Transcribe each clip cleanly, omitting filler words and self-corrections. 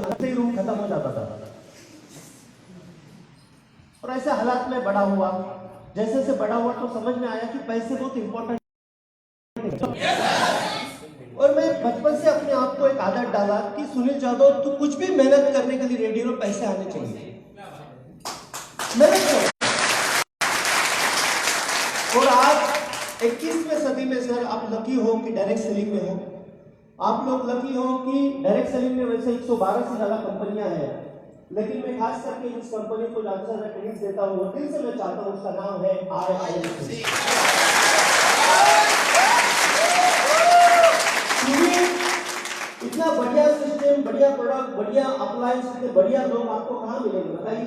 से ही रूम खत्म हो जाता था। और ऐसे हालात में बड़ा हुआ, जैसे जैसे बड़ा हुआ तो समझ में आया कि पैसे बहुत इंपॉर्टेंट। और मैं बचपन से अपने आप को एक आदत डाला कि सुनील जाधव तू कुछ भी मेहनत करने के लिए रेडी हो, पैसे आने चाहिए, मेहनत करो। और आज 21वीं सदी में सर आप लकी हो कि डायरेक्ट सेलिंग में हो। आप लोग लकी हो कि डायरेक्ट सेलिंग में वैसे 112 से ज्यादा कंपनियां हैं, लेकिन मैं खास करके इस कंपनी को ज्यादा से ज्यादा क्रेडिट देता हूँ, दिल से मैं चाहता हूँ, उसका नाम है RISC। इतना बढ़िया सिस्टम, बढ़िया प्रोडक्ट, बढ़िया अप्लायंस, इतने बढ़िया लोग आपको कहाँ मिलेंगे बताइए?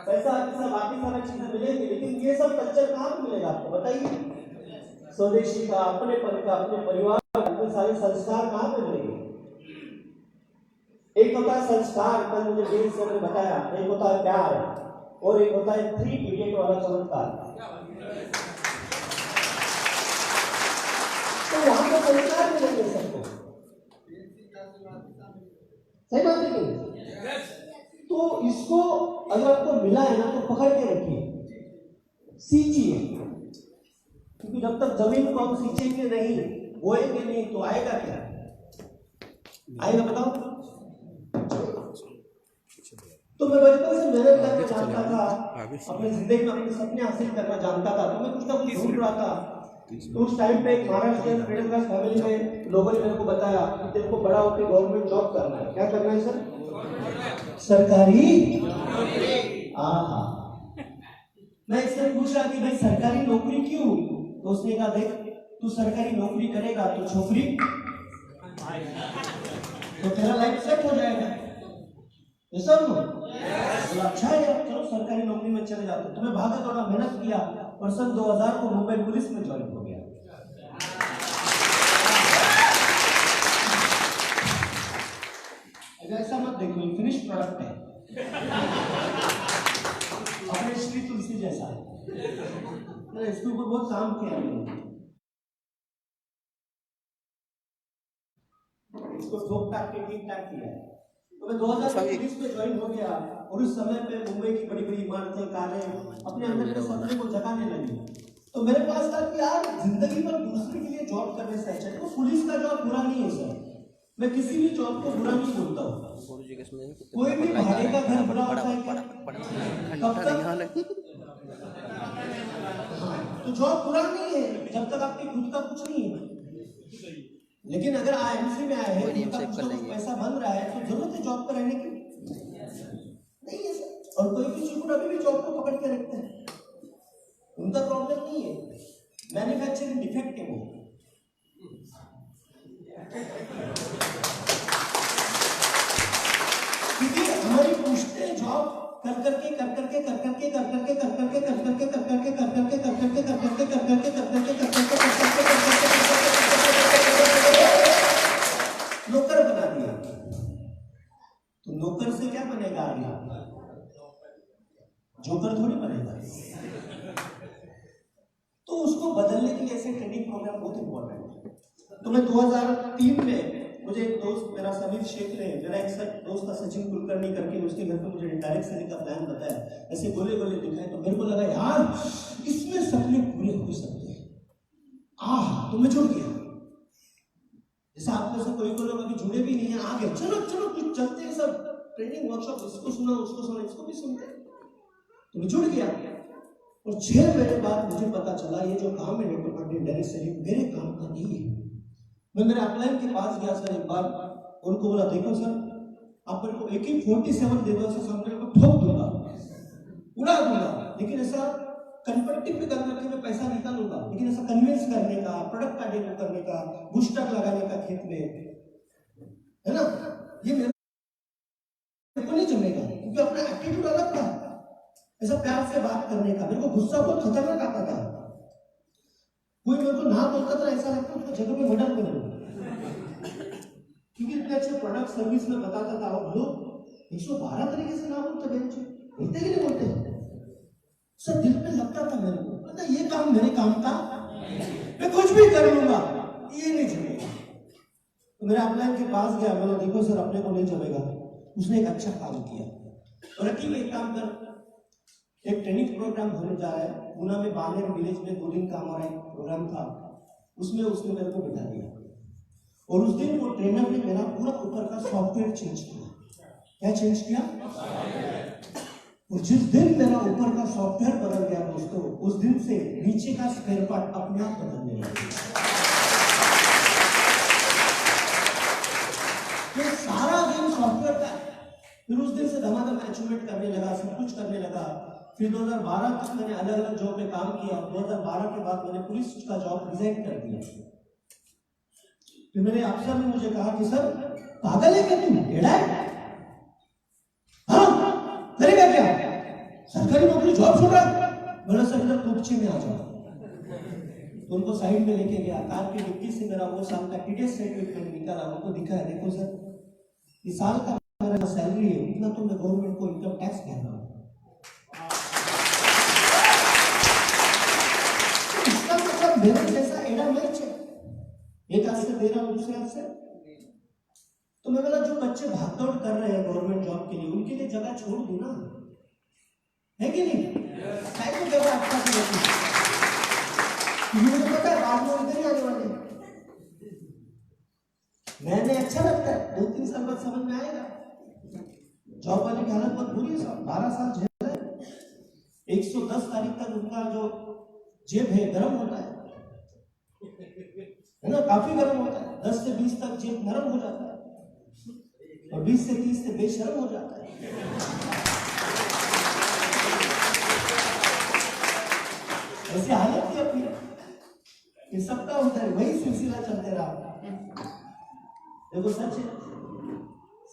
पैसा बाकी सारा चीजें मिलेंगी, लेकिन ये सब कल्चर कहाँ पे मिलेगा आपको बताइए? स्वदेशी का, अपनेपन का, अपने परिवार का, इतने सारे संस्कार कहाँ पे मिलेंगे? एक होता है संस्कार, कल मुझे डेढ़ सौ ने बताया, एक होता है प्यार, और एक होता है 3 इडियट वाला चमत्कार। तो वहां पर संस्कार मिलेंगे सबको, सही बात है कि? तो इसको अगर आपको मिला है ना तो पकड़ के रखिए, सींचिए, क्योंकि जब तक जमीन को हम सींचेंगे नहीं, बोएंगे नहीं, तो आएगा क्या? आएगा बताओ? तो मैं बचपन से मेहनत करना जानता था, अपनी जिंदगी में अपने सपने हासिल करना जानता था, तो मैं कुछ ना कुछ ढूंढ रहा था। तो उस टाइम पे एक महाराष्ट्र मिडिल क्लास फैमिली में लोगों ने मेरे को बताया कि तेरे को बड़ा होकर गवर्नमेंट जॉब करना है। क्या करना है सर? सरकारी। आहा, मैं इससे पूछ रहा कि भाई सरकारी नौकरी क्यों? तो उसने कहा देख, तू सरकारी नौकरी करेगा तो छोकरी, तो तेरा लाइफ सेट हो जाएगा। ऐसा हो? अच्छा है, चलो सरकारी नौकरी में चले जाते। तो मैं भागा दौड़ा मेहनत किया और सन 2000 को मुंबई पुलिस में ज्वाइन हो गया। ऐसा मत देखो, ये फिनिश प्रोडक्ट है, अपने श्री तुलसी जैसा है। इसके ऊपर बहुत काम किया मैंने, इसको ठोक टाक के ठीक ठाक किया है। तो मैं 2020 में ज्वाइन हो गया और उस समय पे मुंबई की बड़ी बड़ी इमारतें, कारें अपने अंदर के सपने को जगाने लगी। तो मेरे पास था कि यार जिंदगी में दूसरे के लिए जॉब करने से अच्छा है। तो पुलिस का जॉब बुरा नहीं है सर, मैं किसी भी जॉब को बुरा नहीं बोलता हूँ। कोई भी भाड़े का घर बुरा होता है क्या? कब तक? तो जॉब बुरा नहीं है जब तक आपके खुद का कुछ नहीं है। लेकिन अगर IMC में आए हैं, पैसा बन रहा है, तो जरूरत है जॉब पर रहने की? नहीं है सर। और कोई किसी को अभी भी जॉब को पकड़ के रखते हैं, उनका प्रॉब्लम नहीं है, मैन्युफैक्चरिंग डिफेक्ट है वो। क्योंकि हमारी पुश्तें जॉब कर करके नौकर बना दिया। तो नौकर से क्या बनेगा आगे? जोकर थोड़ी बनेगा। तो उसको बदलने के लिए ऐसे ट्रेनिंग प्रोग्राम बहुत इंपॉर्टेंट है। तो मैं 2003 में, मुझे एक दोस्त मेरा समीर शेख ने, मेरा एक दोस्त था सचिन कुलकर्णी करके, उसके घर पे मुझे डायरेक्ट सेलिंग का प्लान बताया, ऐसे गोले गोले दिखाए। तो मेरे को लगा यार इसमें सपने पूरे हो सकते हैं। तो मैं जुड़ गया। जैसे आप में से कोई लोग अभी जुड़े भी नहीं है, आ गए, चलो चलो कुछ चलते हैं सब, ट्रेनिंग वर्कशॉप, इसको सुना उसको सुना, इसको भी सुनते। तो मैं जुड़ गया और 6 महीने बाद मुझे पता चला ये जो काम है नेटवर्क मार्केटिंग डायरेक्ट सेलिंग मेरे काम का नहीं है। मैं मेरे अपलाइन के पास गया सर एक बार, उनको बोला देखो सर आप मेरे को AK-47 दे दो, ऐसा सामने को ठोक दूंगा, उड़ा दूंगा, लेकिन ऐसा कन्वर्टिव पे करने के मैं पैसा निकालूंगा, लेकिन ऐसा कन्विंस करने का, प्रोडक्ट का डेमो करने का, बूस्टर लगाने का खेत में, है ना, ये मेरे को नहीं जमेगा। क्योंकि अपना एटीट्यूड अलग था, ऐसा प्यार से बात करने का। मेरे को गुस्सा बहुत खतरनाक आता था, कोई मेरे को ना बोलता था ऐसा लगता था जगह में मर्डर कर दूं। क्योंकि इतने अच्छे प्रोडक्ट सर्विस में बताता था, और लोग 112 तरीके से ना बोलते, बोलते कि नहीं बोलते सर, दिल में लगता था मेरे को, पता ये काम मेरे काम का, मैं कुछ भी कर लूंगा, ये नहीं चलेगा। तो मेरे अपलाइन के पास गया, बोला देखो सर अपने को नहीं चलेगा। उसने एक अच्छा काम किया और ठीक एक काम कर, एक ट्रेनिंग प्रोग्राम होने जा रहा है पूना में, बानेर विलेज में 2 दिन का हमारा एक प्रोग्राम था, उसमें उसने मेरे को बिठा दिया और उस दिन वो ट्रेनर ने मेरा पूरा ऊपर का सॉफ्टवेयर चेंज किया। क्या चेंज किया? और जिस दिन मेरा ऊपर का सॉफ्टवेयर बदल गया दोस्तों, उस दिन से नीचे का स्पेयर पार्ट अपने आप बदलने लगा। ये सारा दिन सॉफ्टवेयर का। फिर उस दिन से धमाधम अचीवमेंट करने लगा, सब कुछ करने लगा। फिर 2012 तक मैंने अलग अलग जॉब में काम किया। 2012 के बाद मैंने पुलिस का जॉब रिजाइन कर दिया। फिर मेरे अफसर ने मुझे कहा कि सर पागल है क्या तू, टेढ़ा है? हाँ करेगा क्या, सरकारी नौकरी जॉब छोड़ रहा? बोला सर इधर टोपची में आ जाओ। तो उनको साइड में लेके गया, कार की डिक्की से मेरा वो साल का टीडीएस सर्टिफिकेट निकाला, उनको दिखाया, देखो सर इस साल का मेरा सैलरी है इतना, तो मैं गवर्नमेंट को इनकम टैक्स भर रहा हूँ। इसका मतलब मेरे जैसा एडा मैच है, एक हाथ से दे रहा हूँ दूसरे हाथ से। तो मैं बोला जो बच्चे भागदौड़ कर रहे हैं गवर्नमेंट जॉब के लिए, उनके लिए जगह छोड़ दो ना, है कि नहीं? को जगह अच्छा से मुझे पता है बाद में इधर ही आने वाले, मैंने अच्छा लगता है, 2-3 साल बाद समझ में आएगा। जॉब वाले की हालत बहुत बुरी है साहब, 12 साल झेल रहे हैं। 110 तारीख तक उनका जो जेब है गर्म होता है ना, काफी गर्म होता है। 10 से 20 तक जेब नरम हो जाता है और 20 से 30 से बेशर्म हो जाता है। ऐसी हालत थी अपनी, ये सबका होता है, वही सिलसिला चलते रहा। देखो सच है,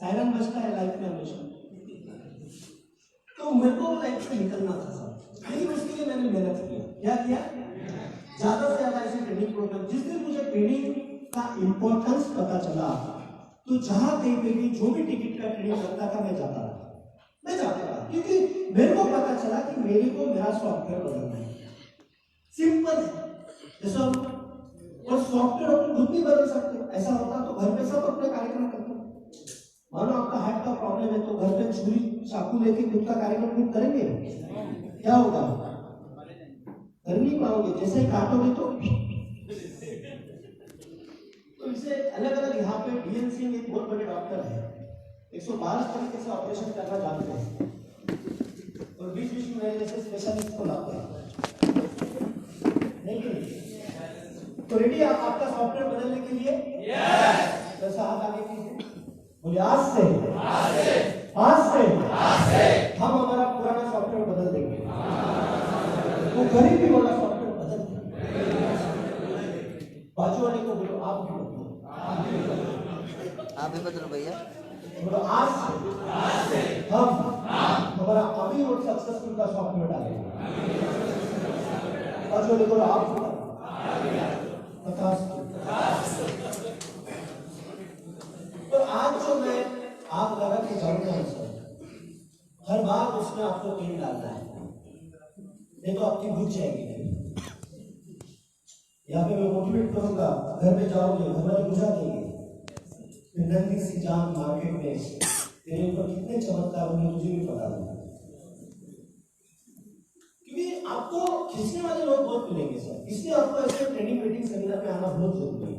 सायरन बजता है लाइफ में हमेशा। तो मेरे को लाइफ से निकलना था सर, लेकिन उसके लिए मैंने मेहनत किया। क्या किया? ज्यादा से ज्यादा ऐसे ट्रेनिंग प्रोग्राम। जिस दिन मुझे ट्रेनिंग का इंपॉर्टेंस पता चला, तो जहां कहीं पे भी जो भी टिकट का ट्रेनिंग लगता था मैं जाता रहा, क्योंकि मेरे को पता चला कि मेरे को मेरा सॉफ्टवेयर बदलना है। सिंपल है जैसा, और सॉफ्टवेयर अपन खुद भी बदल सकते हैं। ऐसा होता तो घर पे सब अपने कार्यक्रम करते। मानो आपका हार्ट का प्रॉब्लम है तो घर पे छुरी चाकू लेके खुद का कार्यक्रम खुद करेंगे, क्या होगा? कर नहीं पाओगे, जैसे ही काटोगे तो इसे अलग अलग। यहाँ पे डीएन सिंह एक बहुत बड़े डॉक्टर है, 112 तरीके से ऑपरेशन करना जानते हैं और बीच बीच में जैसे स्पेशलिस्ट को लाते हैं, नहीं? तो रेडी आप आपका सॉफ्टवेयर बदलने के लिए? यस। जैसा हाथ आगे कीजिए, बोले आज से हम हमारा पुराना सॉफ्टवेयर बदल देंगे। वो गरीबी वाला सॉफ्टवेयर बदल देंगे। बाजू वाले को बोलो आप भी बदलो, आप भी बदलो भैया। बोलो आज से हम हमारा अभी और सक्सेसफुल का सॉफ्टवेयर डालेंगे। बाजू वाले बोलो आप 50। तो आज जो मैं आप लगा के जाऊंगा सर, हर बार उसमें आपको पेन डालना है, नहीं तो आपकी भूख जाएगी। यहाँ पे मैं मोटिवेट करूंगा, घर पे जाओगे घर वाले बुझा देंगे, नंदी सी जान मार्केट में तेरे ऊपर कितने चमत्कार होंगे मुझे भी पता नहीं, क्योंकि आपको खींचने वाले लोग बहुत मिलेंगे सर। इसलिए आपको ऐसे ट्रेनिंग मीटिंग सेमिनार में आना बहुत जरूरी है।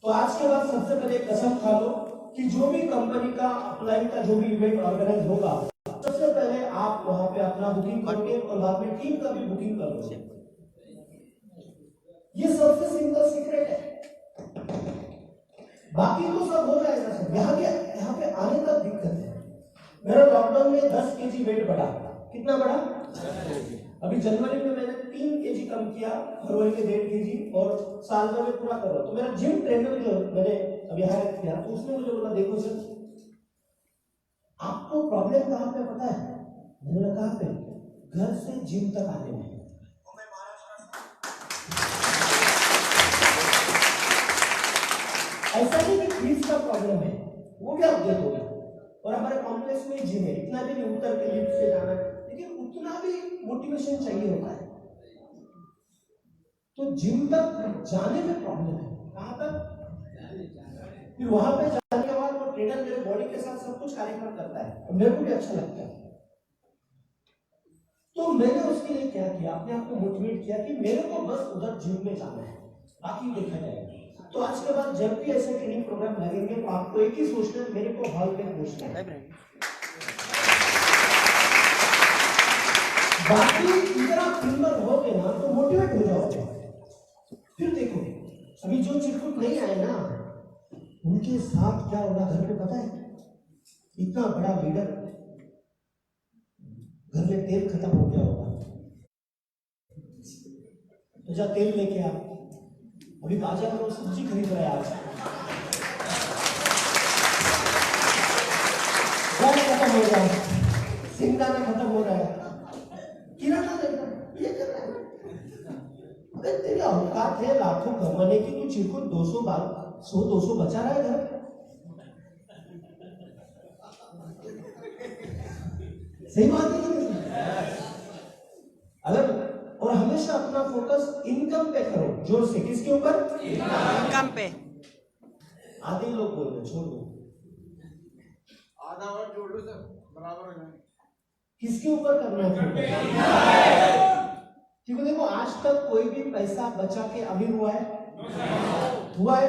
तो आज के बाद सबसे पहले कसम खा लो कि जो भी कंपनी का अपलाइन का जो भी इवेंट ऑर्गेनाइज होगा, सबसे पहले आप वहां पे अपना बुकिंग करोगे और बाद में टीम का भी बुकिंग करोगे। ये सबसे सिंपल सीक्रेट है, बाकी तो सब हो जाएगा सर। यहाँ पे आने तक दिक्कत है। मेरा लॉकडाउन में 10 kg वेट बढ़ा। कितना बढ़ा? अभी जनवरी में मैंने 3 kg कम किया, फरवरी में 1.5 kg और साल भर में पूरा करो। तो मेरा जिम ट्रेनर जो मैंने अभी हायर किया, तो उसने मुझे बोला देखो सर आपको प्रॉब्लम कहाँ पे पता है? मैंने बोला कहाँ पे? घर से जिम तक आने में। ऐसा नहीं कि फीस का प्रॉब्लम है, वो भी आप दे दोगे। और हमारे कॉम्प्लेक्स में जिम है, इतना भी नहीं उतर के लिफ्ट से जाना है, लेकिन उतना भी मोटिवेशन चाहिए होता है। तो जिम तक जाने में प्रॉब्लम है, कहां तक? फिर वहां पे जाने के बाद वो ट्रेनर मेरे बॉडी के साथ सब कुछ कार्यक्रम करता है और मेरे को भी अच्छा लगता है। तो मैंने उसके लिए क्या किया, अपने आप को मोटिवेट किया कि मेरे को बस उधर जिम में जाना है, बाकी देखा जाएगा। तो आज के बाद जब भी ऐसे ट्रेनिंग प्रोग्राम लगेंगे तो आपको एक ही सोचना है, मेरे को हॉल में पहुंचना है, बाकी इधर आप फिल्मर हो गए ना तो मोटिवेट हो जाओगे। फिर देखो अभी जो चिरकुट नहीं आए ना उनके साथ क्या होगा घर पे पता है? इतना बड़ा लीडर, घर में तेल खत्म हो गया होगा तो जा तेल लेके आ, अभी बाजार में सब्जी खरीद रहा है, आज गैस खत्म हो रहा है, सिंगदाना खत्म हो रहा है, किराना लेकर ये कर रहा है। अबे तेरी औकात है लाखों कमाने की, तू चिरकुट 100-200 बचा रहा है घर। सही बात है कि अगर, और हमेशा अपना फोकस इनकम पे करो, जोर से। किसके ऊपर? इनकम पे। आधे लोग बोल रहे, छोड़ दो, आधा और जोड़ लो सर, बराबर हो जाए। किसके ऊपर करना है? क्योंकि देखो आज तक कोई भी पैसा बचा के अमीर हुआ है? हुआ है?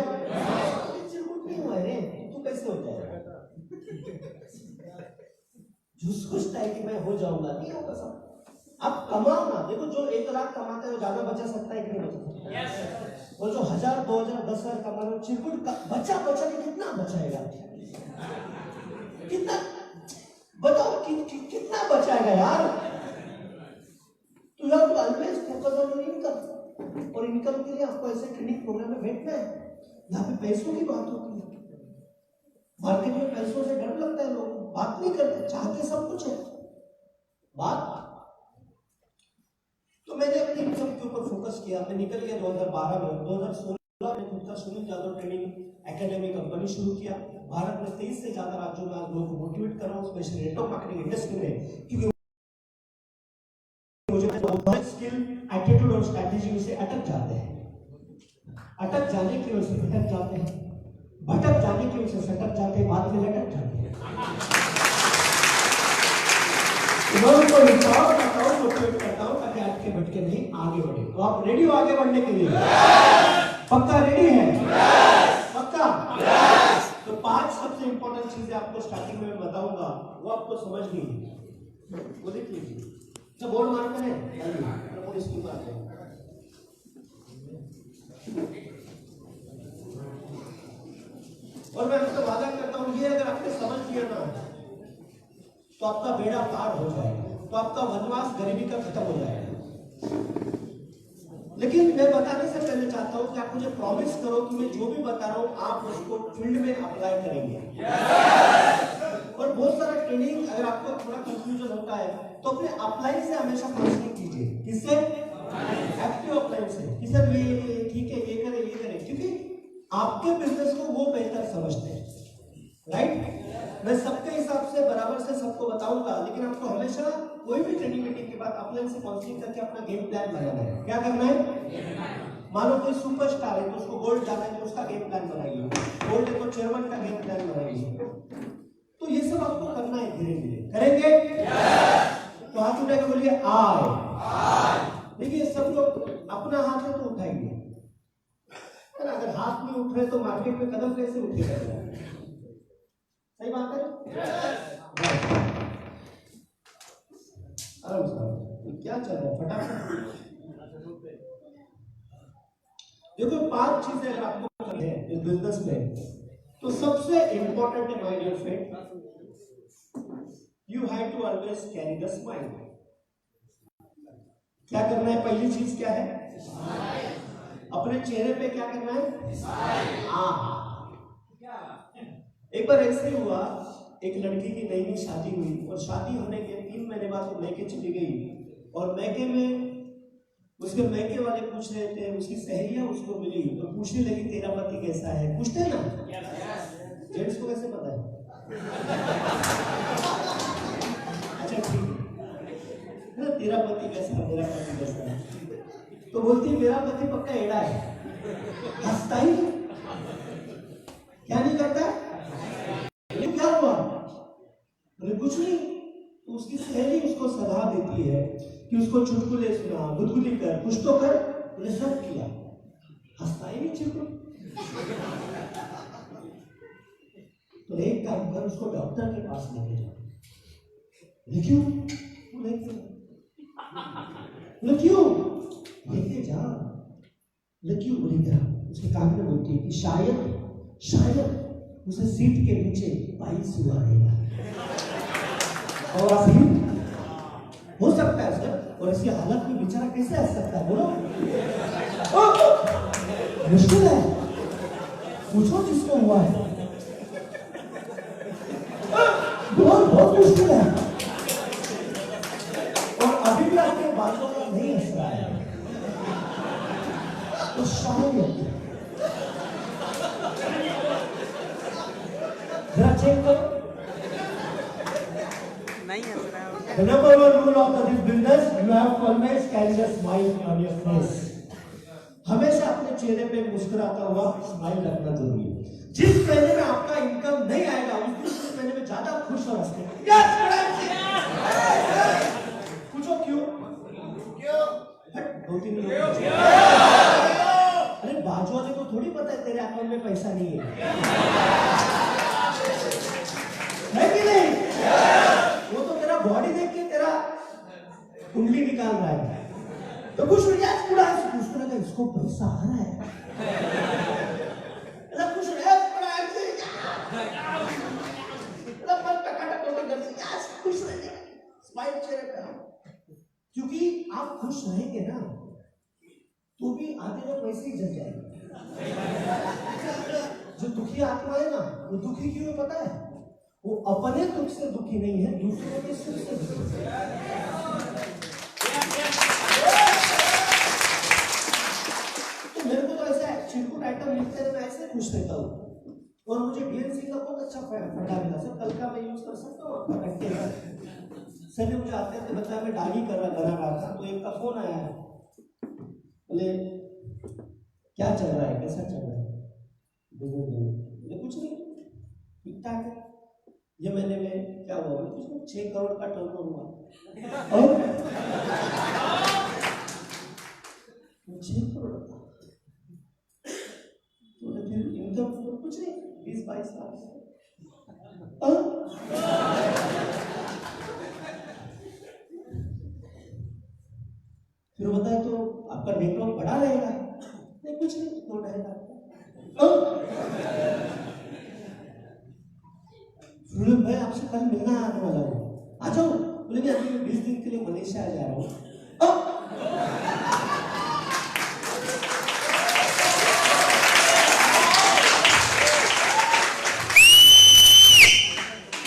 चिरकुट नहीं हुआ है रे, तू कैसे हो जाएगा? जो सोचता है कि मैं हो जाऊंगा, नहीं होगा सब। अब कमाओ ना, देखो जो 1 लाख कमाता है वो ज्यादा बचा सकता है कि नहीं बचा सकता? वो जो 1000, 2000, 10,000 कमा रहे हो, चिरकुट बचा के कितना बचाएगा? कितना बताओ कितना बचाएगा यार? तो यार तो ऑलवेज फोकस ऑन इनकम, और इनकम के लिए आपको ऐसे ट्रेनिंग प्रोग्राम में बैठना है। यहाँ पे पैसों की बात होती है, मार्केट में पैसों से डर लगता है, लोग बात नहीं करते, चाहते सब कुछ है बात। तो मैंने अपनी इनकम के ऊपर फोकस किया। मैं निकल गया 2012 में। 2016 में खुद का Sunil Yadav training academy company शुरू किया। भारत में 23 से ज्यादा राज्यों में आज लोगों को मोटिवेट कर रहा हूँ, स्पेशली नेटवर्क मार्केटिंग इंडस्ट्री में, क्योंकि मुझे स्किल, एटीट्यूड और स्ट्रैटेजी से अटक जाते हैं। अटक जाने की वजह से भटक जाते हैं, भटक जाने की वजह से सटक जाते हैं, बाद में लटक जाते हैं। उनको लिखाओ, बताओ, मोटिवेट करता हूं ताकि अटके भटके नहीं, आगे बढ़े। तो आप रेडी हो आगे बढ़ने के लिए? पक्का रेडी है? पक्का? तो 5 सबसे इंपॉर्टेंट चीजें आपको स्टार्टिंग में बताऊंगा, वो आपको समझनी है, वो देख लीजिए। जब बोर्ड मार्कर है और इसके ऊपर आते हैं, और मैं आपसे वादा करता हूं ये अगर आपने समझ लिया ना तो आपका बेड़ा पार हो जाएगा, तो आपका वनवास गरीबी का खत्म हो जाएगा। लेकिन मैं बताने से पहले चाहता हूं कि आप मुझे प्रॉमिस करो कि मैं जो भी बता रहा हूं आप उसको फील्ड में अप्लाई करेंगे। और बहुत सारा ट्रेनिंग अगर आपको थोड़ा कंफ्यूजन होता है तो अपने अपलाइन से हमेशा काउंसलिंग कीजिए। किससे? एक्टिव अपलाइन से, कि सर ये ठीक है, ये करें, क्योंकि आपके बिजनेस को वो बेहतर समझते हैं, राइट? मैं सबके हिसाब से बराबर से सबको बताऊंगा, लेकिन आपको हमेशा कोई भी ट्रेनिंग मीटिंग के बाद अपलाइन से काउंसलिंग करके अपना गेम प्लान बनाना है। क्या करना है? मानो कोई सुपरस्टार है तो उसको गोल्ड जाना है तो उसका गेम प्लान बनाइए, गोल्ड है तो चेयरमैन का गेम प्लान बनाइए। तो ये सब आपको करना है, धीरे धीरे करेंगे। तो हाथ उठा के बोलिए आए। देखिए सब लोग अपना हाथ है तो उठाएंगे, अगर हाथ नहीं उठ रहे तो मार्केट में कदम कैसे उठेगा? सही बात है? आराम से, क्या चल रहा है फटाफट। देखो 5 चीजें अगर आपको करनी है इस बिजनेस में, तो सबसे इंपॉर्टेंट है my dear friend, you have to always carry the smile. क्या करना है? पहली चीज क्या है? अपने चेहरे पे क्या करना है? एक बार ऐसे ही हुआ, एक लड़की की नई नई शादी हुई और शादी होने के 3 महीने बाद वो मैके चली गई, और मैके में उसके मैके वाले पूछ रहे थे, उसकी सहेलियां उसको मिली तो पूछने लगी तेरा पति कैसा है? पूछते हैं ना, जेंट्स को कैसे पता है? अच्छा ठीक है, तेरा पति कैसा है? मेरा पति कैसा है? तो बोलती है मेरा पति पक्का एड़ा है। हंसता ही क्या नहीं करता है? बोले क्या हुआ? बोले कुछ नहीं। तो उसकी सहेली उसको सलाह देती है कि उसको चुटकुले सुना, गुदगुदी कर, कुछ तो कर। बोले सब किया, हंसता ही नहीं चुटकुले। तो एक काम कर, उसको डॉक्टर के पास लेके जाओ। बोले क्यों? बोले क्यों? लेके जा। बोले क्यों? बोले क्या? उसके कान में बोलती है कि शायद उसे सीट के नीचे पाइल्स हुआ रहेगा और अभी हो सकता है सर। और इसकी हालत में बेचारा कैसे हंस सकता है? बोलो मुश्किल है, पूछो जिसको हुआ है। बहुत मुश्किल है। और अभी भी आपके बातों में नहीं हंस रहा है तो शायद जरा चेक करो। नहीं हंस रहा है। The number one rule of this business, you have to always carry a smile on your face. हमेशा अपने चेहरे पे मुस्कुराता हुआ स्माइल रखना जरूरी है। जिस महीने में आपका इनकम नहीं आएगा उस महीने में ज्यादा खुश और हंसते पूछो क्यों? दो तीन लोग अरे बाजू वाले को थोड़ी पता है तेरे अकाउंट में पैसा नहीं है कि नहीं? वो तो तेरा बॉडी देख के तेरा कुंडली निकाल रहा है। तो कुछ नहीं आज पूरा उसको लगा इसको पैसा आ रहा है। कुछ खुश रहने स्माइल चेहरे पे। क्योंकि आप खुश रहेंगे ना तो भी आधे लोग वैसे ही जल जाएंगे। जो दुखी आत्मा है ना वो दुखी क्यों है पता है? वो अपने दुख से दुखी नहीं है, दूसरों के सुख से दुखी है। तो मेरे को तो ऐसा चिरकुट आइटम मिलते हैं, मैं ऐसे खुश रहता हूँ। और मुझे डीएनसी का बहुत अच्छा फंडा मिला सर, कल का मैं यूज कर सकता हूँ आपका कंटेनर। सर ने मुझे आते थे बताया मैं डाली कर रहा था तो एक का फोन आया है। बोले क्या चल रहा है, कैसा चल रहा है? बोले कुछ नहीं, ठीक ठाक है। ये महीने में क्या हुआ? कुछ नहीं, 6 करोड़ का टर्नओवर हुआ। और 6 करोड़ का तो फिर इनकम कुछ नहीं, 20-22 लाख। फिर बताए तो आपका नेटवर्क बड़ा रहेगा? नहीं कुछ नहीं, 2-2.5 लाख। भाई आपसे कल मिलना आने वाला हूँ, आ जाओ। बोले कि अभी 20 दिन के लिए मलेशिया आ जा रहा हूँ।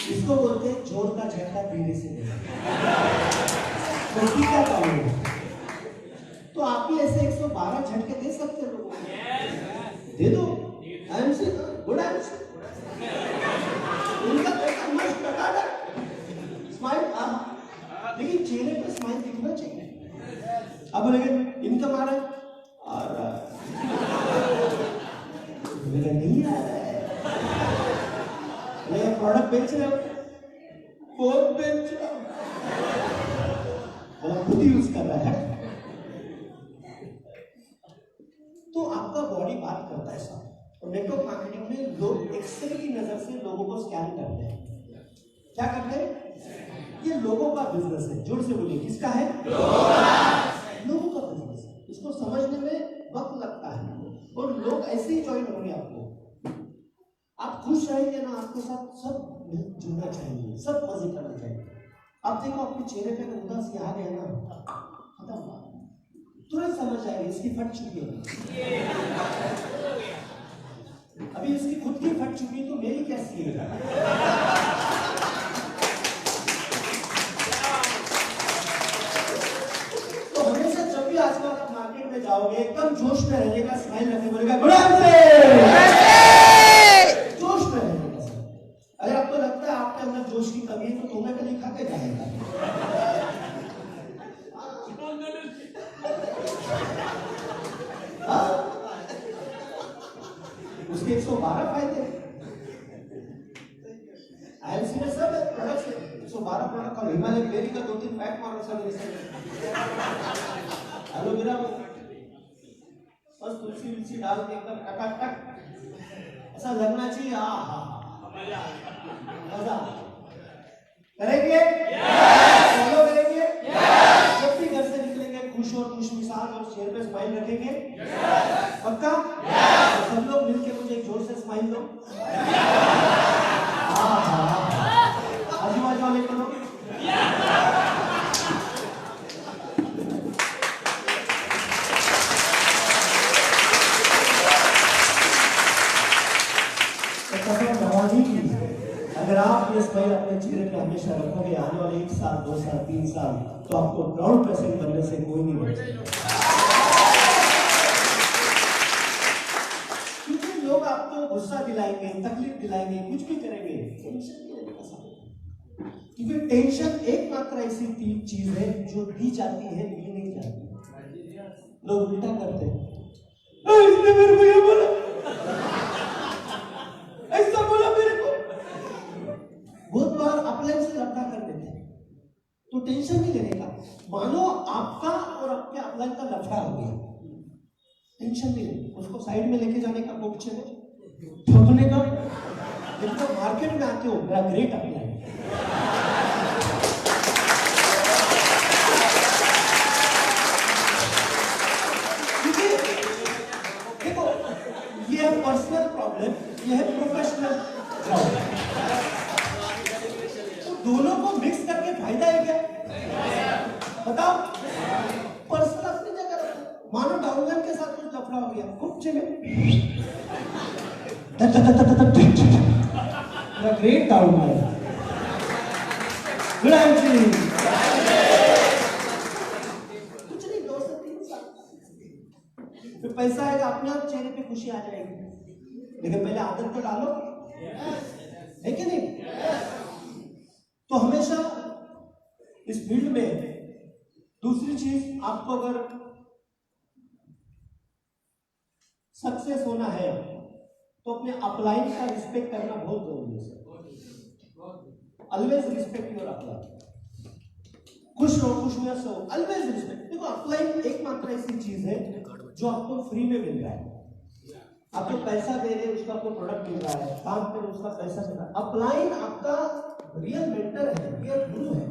इसको बोलते हैं जोर का झटका धीरे से देना। तो क्या करोगे? तो आप भी ऐसे 112 झटके दे सकते हो लोगों को। दे दो। गुड उनका मस्त लगा स्माइल, लेकिन चेहरे पे स्माइल दिखना चाहिए। अब लेकिन इनकम आ रहा है और नहीं आ रहा है, लेकिन प्रोडक्ट बेच रहे हो, कौन बेच रहा हो? खुद ही यूज कर रहा है। तो आपका बॉडी बात करता है साहब। और नेटवर्क मार्केटिंग में लोग एक्सेल की नजर से लोगों को स्कैन करते हैं। क्या करते हैं? ये लोगों का बिजनेस है। जोर से बोलिए, किसका है? लोगों का बिजनेस है। इसको समझने में वक्त लगता है और लोग ऐसे ही ज्वाइन होंगे आपको। आप खुश रहेंगे ना, आपके साथ सब जुड़ना चाहिए, सब मजे करना चाहिए। आप देखो आपके चेहरे पे उदासी आ गया ना, खत्म, तुरंत समझ आएगी इसकी फट चुकी है। अभी इसकी खुद की फट चुकी तो मेरी कैसी है? तो हमेशा जब भी आजकल आप मार्केट में जाओगे एकदम जोश में रहने का, स्माइल रखने बोलेगा जोश में रहने का। अगर आपको लगता है आपके अंदर जोश की कमी है तो तुम्हें कभी खा के जाएगा। उसके 112 फायदे। IC में सब प्रोडक्ट्स है, 112 प्रोडक्ट का हिमालय बेरी का 2-3 पैक मारो सब एलोवेरा बस तुलसी विलसी डाल के एकदम टक ऐसा लगना चाहिए। मजा करेंगे, फॉलो करेंगे, जब भी घर से निकलेंगे खुश और खुश मिजाज और चेहरे पे स्माइल रखेंगे, पक्का? सब लोग मिलके मुझे एक जोर से स्माइल दो। आजू बाजू वाले करो। अगर आप ये स्माइल अपने चेहरे पे हमेशा रखोगे, आने वाले 1 साल 2 साल 3 साल तो आपको प्राउड पर्सन बनने से कोई नहीं रोकेगा। क्योंकि लोग आपको गुस्सा दिलाएंगे, तकलीफ दिलाएंगे, कुछ भी करेंगे, टेंशन नहीं लेने का साथ। क्योंकि टेंशन एकमात्र ऐसी चीज है जो दी जाती है, ली नहीं जाती। लोग उल्टा करते हैं, इसने मेरे को ये बोला, ऐसा बोला मेरे को। बहुत बार अपलाइन से लड़का कर देते हैं, तो टेंशन नहीं लेने का। मानो आपका और आपके अपलाइन का लफड़ा हो गया, टेंशन नहीं लेने, उसको साइड में लेके जाने का, कोपचे में ठोकने का। जब तक मार्केट में आते हो, मेरा ग्रेट अपलाइन, देखो ये है पर्सनल प्रॉब्लम, ये है प्रोफेशनल प्रॉब्लम। दोनों को मिक्स करके फायदा है क्या? बताओ। पर्सनल अपनी जगह रखो। मानो डाउनलाइन के साथ कुछ लफड़ा हो गया, कुछ में ग्रेट डाउनलाइन, कुछ नहीं, 2 से 3 साल फिर पैसा आएगा, अपने आप चेहरे पे खुशी आ जाएगी। लेकिन पहले आदत तो डालो, है कि नहीं? तो हमेशा इस फील्ड में दूसरी चीज, आपको अगर सक्सेस होना है तो अपने अपलाइन का रिस्पेक्ट करना बहुत जरूरी है। Always respect your upline. खुश रहो, खुश में रहो, ऑलवेज रिस्पेक्ट। देखो अपलाइन एकमात्र ऐसी चीज है जो आपको फ्री में मिल रहा है। आपको पैसा दे रहे, उसका आपको प्रोडक्ट मिल रहा है, काम पे उसका पैसा मिल रहा है। अपलाइन आपका रियल मेंटर है, रियल गुरु है,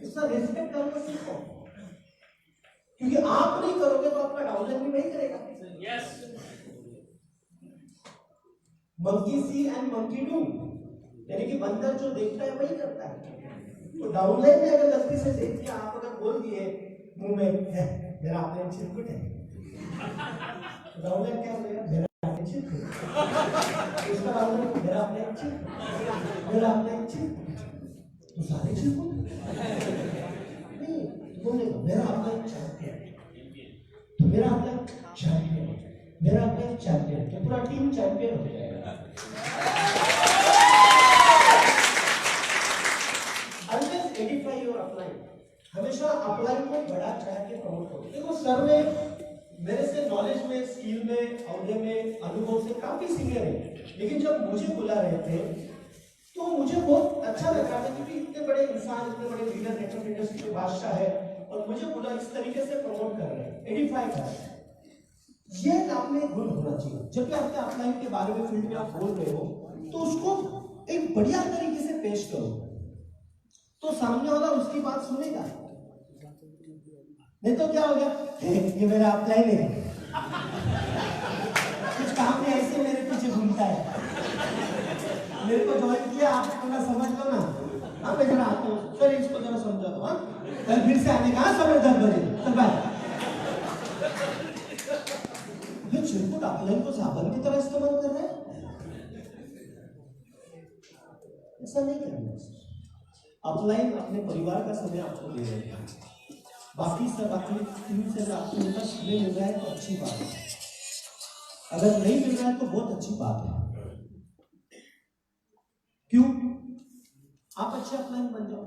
इसका रिस्पेक्ट करना सीखो। क्योंकि आप नहीं करोगे तो आपका डाउनलाइन भी नहीं करेगा। Monkey C and monkey do, यानी कि बंदर जो देखता है वही करता है। तो डाउनलाइन में अगर गलती से देख के आप अगर बोल दिए मुंह में, मेरा अपलाइन चिरकुट है, डाउनलाइन क्या बोलेगा? मेरा अपलाइन चिरकुट, उसका डाउनलाइन मेरा अपलाइन चिरकुट, मेरा अपलाइन चिरकुट, तो सारे चिरकुट नहीं, तो बोलेगा मेरा अपलाइन चैंपियन, तो मेरा अपलाइन चैंपियन, मेरा अपलाइन चैंपियन, तो पूरा टीम चैंपियन हो जाएगा। ऑलवेज एडिफाई योर अपलाइन, हमेशा अपलाइन को बढ़ा चढ़ा के प्रमोट करो। देखो सर में मेरे से नॉलेज में, स्किल में, औहदे में, अनुभव से काफी सीनियर है, लेकिन जब मुझे बुला रहे थे तो मुझे बहुत अच्छा लग रहा था, क्योंकि इतने बड़े इंसान, इतने बड़े लीडर, नेटवर्क इंडस्ट्री के बादशाह है, और मुझे बुला इस तरीके से प्रमोट कर रहे हैं, एडिफाई कर रहे हैं। ये आप में गुण होना चाहिए। जब भी आपके अपलाइन के बारे में फील्ड में आप बोल रहे हो तो उसको एक बढ़िया तरीके से पेश करो, तो सामने वाला उसकी बात सुनेगा। नहीं तो क्या हो गया, ये मेरा अपलाइन है, कुछ काम नहीं, ऐसे मेरे पीछे घूमता है, मेरे को ज्वाइन किया, आप थोड़ा समझ लो ना। हाँ मैं जरा आता हूँ सर, इसको जरा समझा दो। हाँ कल फिर से आने का, समय 10 बजे, चल बाय। ये चिरकुट अपलाइन को साबन की तरह इस्तेमाल कर रहे हैं, ऐसा नहीं करना। अपलाइन अपने परिवार का समय आपको दे रहे हैं, बाकी सब अपनी टीम से आपको उनका समय मिल रहा है तो अच्छी बात है, अगर नहीं मिल रहा है तो बहुत अच्छी बात है। क्यों? आप अच्छे अपलाइन बन जाओ,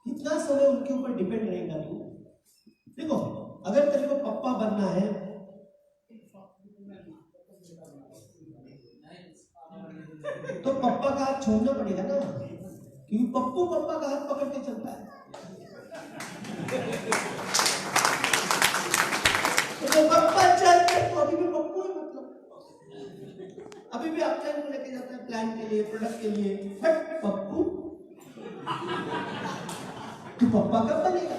कितना समय उनके ऊपर डिपेंड रहेगा तू। देखो अगर तेरे को पप्पा बनना है, तो पप्पा का हाथ छोड़ना पड़ेगा ना, क्योंकि पप्पू पप्पा का हाथ पकड़ के चलता है। तो पप्पा चलते तो अभी भी पप्पू है, मतलब अभी भी आप प्लान को लेके जाता है, प्लान के लिए, प्रोडक्ट के लिए, बट पप्पू तो पप्पा कब बनेगा?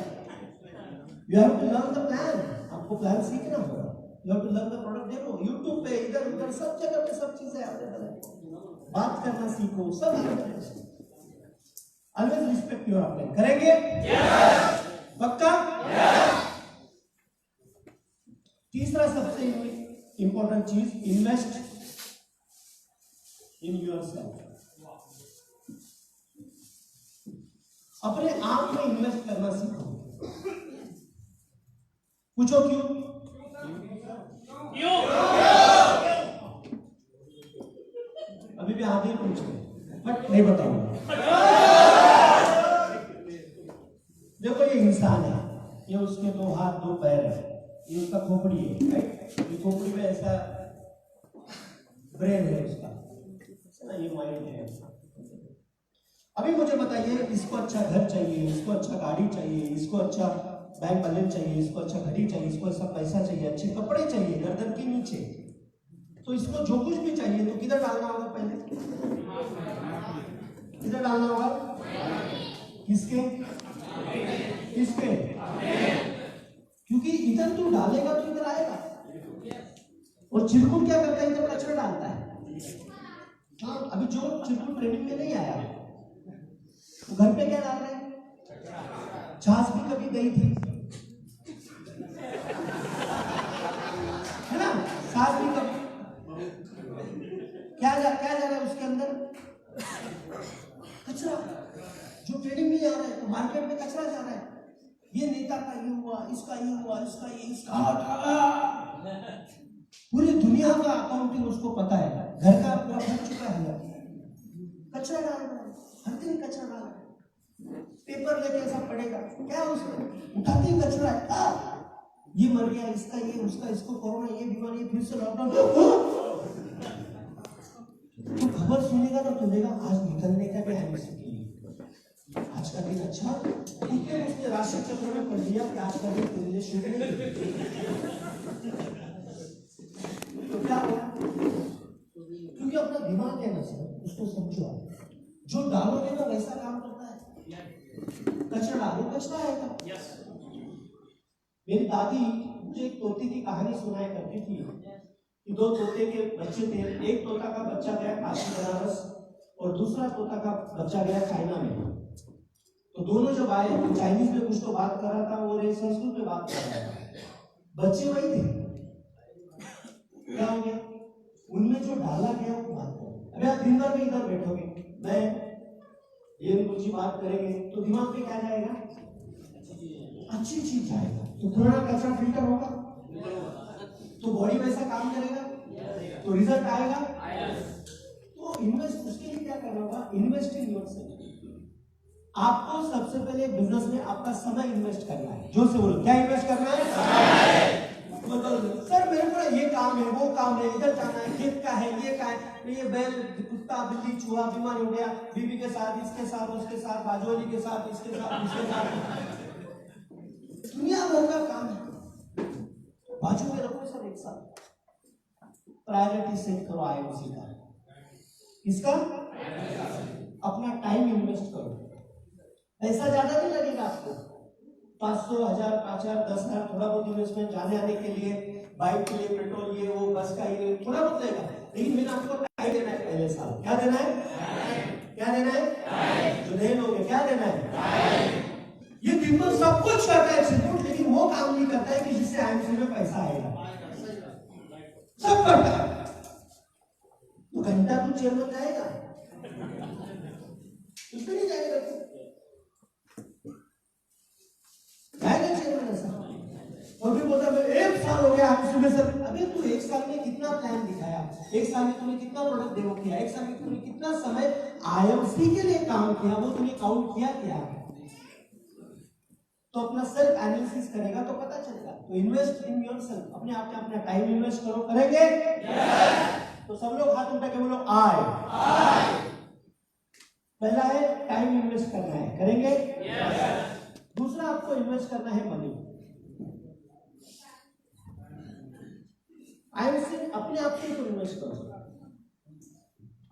You have to learn the plan, आपको प्लान सीखना होगा। You have to learn the product demo, YouTube पे इधर उधर सब जगह पे सब चीजें अवेलेबल है, बात करना सीखो, सब अवेलेबल है। ऑलवेज रिस्पेक्ट योर प्लान, करेंगे? यस। पक्का? यस। तीसरा सबसे इंपॉर्टेंट चीज, इन्वेस्ट इन योरसेल्फ। अपने आप में इन्वेस्ट करना सीखो। पूछो क्यों? अभी भी आगे पूछ रहे, बट नहीं बताऊंगा। देखो ये इंसान है, ये उसके 2 हाथ 2 पैर है, ये उसका खोपड़ी है, राइट? ये खोपड़ी में ऐसा ब्रेन है उसका, ये माइंड है। अभी मुझे बताइए, इसको अच्छा घर चाहिए, इसको अच्छा गाड़ी चाहिए, इसको अच्छा बैंक बैलेंस चाहिए, इसको अच्छा घड़ी चाहिए, इसको ऐसा पैसा चाहिए, अच्छे कपड़े चाहिए गर्दन के नीचे, तो इसको जो कुछ भी चाहिए तो किधर डालना होगा? पहले किधर डालना होगा? किसके? किसके? क्योंकि इधर तू डालेगा तो इधर आएगा। और चिरकुट क्या करता है? इधर कचरा डालता है। हाँ, अभी जो चिरकुट ट्रेनिंग में नहीं आया, तो घर पे क्या डाल रहे हैं? छाछ भी कभी गई थी, है ना? छाछ भी कभी, क्या जा रहा है उसके अंदर? कचरा। जो ट्रेनिंग में आ रहा है तो मार्केट में कचरा जा रहा है। ये नेता का ये हुआ, इसका ये हुआ, इसका ये, इसका पूरी दुनिया का अकाउंटिंग उसको पता है, घर का पूरा भर चुका है, कचरा डाल रहा है, हर दिन कचरा डाल रहा है। पेपर लेके ऐसा पड़ेगा, क्या उसमें उठाते ही कचरा है, ये मर गया, इसका ये, उसका, इसको कोरोना, ये बीमारी, फिर से लॉकडाउन। तो खबर सुनेगा ना तो देगा आज निकलने का भी है, आज का दिन अच्छा, उसने राशि चक्र में पढ़ दिया कि आज का दिन तेरे लिए शुभ नहीं। तो क्या होगा? क्योंकि अपना दिमाग है ना सर, उसको समझो, जो डालोगे ना वैसा काम करता है। कचरा डालो, कचरा आएगा। मेरी दादी मुझे एक तोते की कहानी सुनाया करती थी कि 2 तोते के बच्चे थे। एक तोता का बच्चा गया काशी बनारस और दूसरा तोता का बच्चा गया चाइना में। तो दोनों जब आए तो चाइनीज में कुछ तो बात कर रहा था और एक संस्कृत में बात कर रहा था। बच्चे वही थे, क्या हो गया? उनमें जो डाला गया वो बात करो। अभी आप दिन भर में इधर बैठोगे, मैं ये कुछ बात करेंगे तो दिमाग में क्या जाएगा? अच्छी चीज जाएगा, तो पुराना कचरा फिल्टर होगा, तो बॉडी वैसा काम करेगा, तो रिजल्ट आएगा। तो इन्वेस्ट, उसके लिए क्या करना होगा? Invest in yourself. आपको सबसे पहले बिजनेस में आपका समय इन्वेस्ट करना है। जो से बोलो, क्या इन्वेस्ट करना है? सर मेरे को ये काम है, वो काम है, इधर जाना है, खेत का है, ये का है, ये बैल, कुत्ता, बिल्ली, चूहा बीमार हो गया, बीवी के साथ, इसके साथ, उसके साथ, बाजूवाली के साथ, इसके साथ, इसके साथ, दुनिया भर का काम है। बाजू में रखो सब एक साथ, प्रायोरिटी सेट करो। आईएमसी का, इसका अपना टाइम इन्वेस्ट करो। पैसा ज्यादा नहीं लगेगा आपको, 500, 1000, 5000, 10,000 थोड़ा बहुत इन्वेस्टमेंट जाने आने के लिए, बाइक के लिए, पेट्रोल ये वो, बस का ये थोड़ा बहुत लगेगा, लेकिन मैंने आपको टाइम देना है। पहले साल क्या देना है? क्या देना है? जो नए लोग हैं क्या देना है? ये दिन भर सब कुछ करता है सिर्फ, लेकिन वो काम नहीं करता है कि जिससे आईएमसी में पैसा आएगा। सब करता है, तो घंटा तो चेयरमैन जाएगा, उसमें नहीं जाएगा, जाएगा चेयरमैन ऐसा। और फिर बोलता है 1 साल हो गया आईएमसी में सर। अबे तू 1 साल में कितना प्लान दिखाया? 1 साल में तूने कितना प्रोडक्ट डेमो किया? 1 साल में तूने कितना समय आईएमसी के लिए काम किया? वो तूने काउंट किया क्या? तो अपना सेल्फ एनालिसिस करेगा तो पता चलेगा। तो इन्वेस्ट इन योरसेल्फ, अपने आप में अपना टाइम इन्वेस्ट करो। करेंगे? तो सब लोग हाथ उठा के बोलो आई। पहला है टाइम इन्वेस्ट करना है, करेंगे? दूसरा आपको इन्वेस्ट करना है मनी। आई एम से अपने आप के ऊपर इन्वेस्ट करो।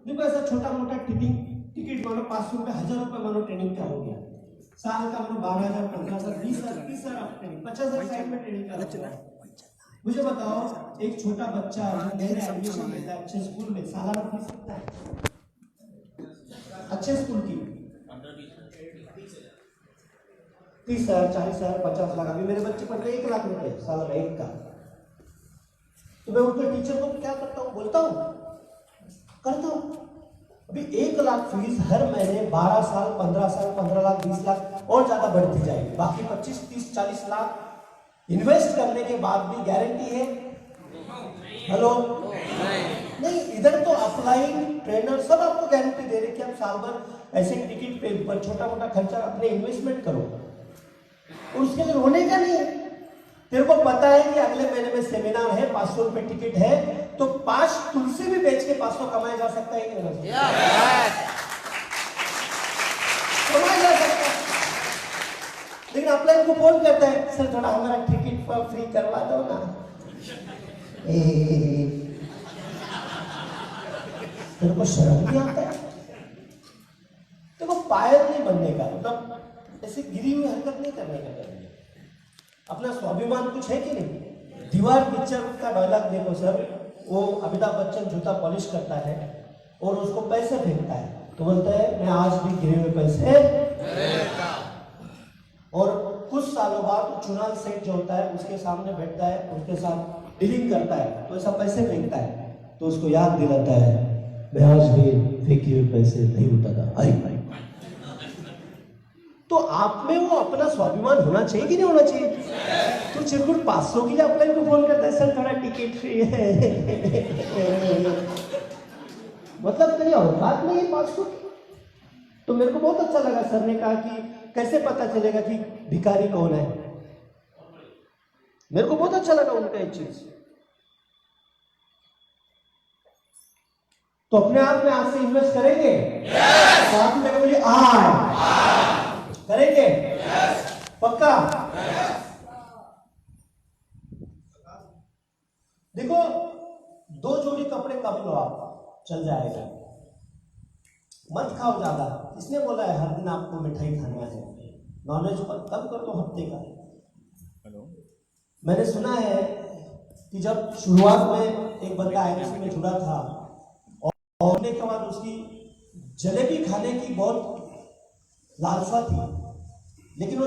देखो ऐसा छोटा मोटा टिकट मानो 500 रुपए 1000 रुपए मानो ट्रेनिंग का हो गया, साल का मानो 12,000 15,000 20,000 30,000 आप ट्रेनिंग 50,000 साइड में ट्रेनिंग का। मुझे बताओ एक छोटा बच्चा जो नया एडमिशन लेता है अच्छे स्कूल में सालाना फीस कितना है अच्छे स्कूल की? 30,000 40,000 50 लाख। अभी मेरे बच्चे पढ़ते 1 लाख रुपए सालाना एक का। तो मैं उनके टीचर को क्या करता हूँ, बोलता हूँ करता हूँ। अभी 1 लाख फीस हर महीने 12 साल 15 साल 15 लाख 20 लाख और ज्यादा बढ़ती जाएगी। बाकी 25 30 40 लाख इन्वेस्ट करने के बाद भी गारंटी है? हेलो नहीं, इधर तो ऑफलाइन ट्रेनर सब आपको गारंटी दे रहे कि आप साल भर ऐसे टिकट पे छोटा मोटा खर्चा अपने इन्वेस्टमेंट करो और उसके लिए रोने का नहीं है। तेरे को पता है कि अगले महीने में सेमिनार है, 500 रुपए टिकट है, तो 5 तुलसी भी बेच के 500 कमाया जा सकता है कि नहीं? कमाया जा सकता है। लेकिन ऑफलाइन को फोन करता है, सर थोड़ा हमारा टिकट फ्री करवा दो ना। तेरे को शर्म नहीं आता है? देखो पायल नहीं बनने का मतलब ऐसे गिरी हुई हरकत नहीं करने का। अपना स्वाभिमान कुछ है कि नहीं? दीवार पिक्चर का डायलॉग देखो सर, वो अमिताभ बच्चन जूता पॉलिश करता है और उसको पैसे फेंकता है तो बोलता है मैं आज भी गिरे हुए पैसे फेंकता। और कुछ सालों बाद चुनाव सेठ जो होता है उसके सामने बैठता है, उसके साथ डीलिंग करता है तो ऐसा पैसे फेंकता है तो उसको याद दिलाता है मैं आज भी फेंके हुए पैसे नहीं उठाता। अरे भाई, तो आप में वो अपना स्वाभिमान होना चाहिए कि नहीं होना चाहिए? तो चिरकुट 500 के लिए अपलाइन को फोन करता है, सर थोड़ा टिकट फ्री है। मतलब तेरी औकात नहीं है 500 की। तो मेरे को बहुत अच्छा लगा सर ने कहा कि कैसे पता चलेगा कि भिखारी कौन है। मेरे को बहुत अच्छा लगा उनका एक चीज। तो अपने आप में आज से इन्वेस्ट करेंगे? तो आप मेरे को बोलिए करेंगे? पक्का? देखो 2 जोड़ी कपड़े कम लो, आप चल जाएगा। मत खाओ ज्यादा। इसने बोला है हर दिन आपको मिठाई खाना है, नॉनवेज पर कम कर दो हफ्ते का। मैंने सुना है कि जब शुरुआत में एक बंदा आईएमसी में जुड़ा था और होने के बाद उसकी जलेबी खाने की बहुत लालसा थी, लेकिन वो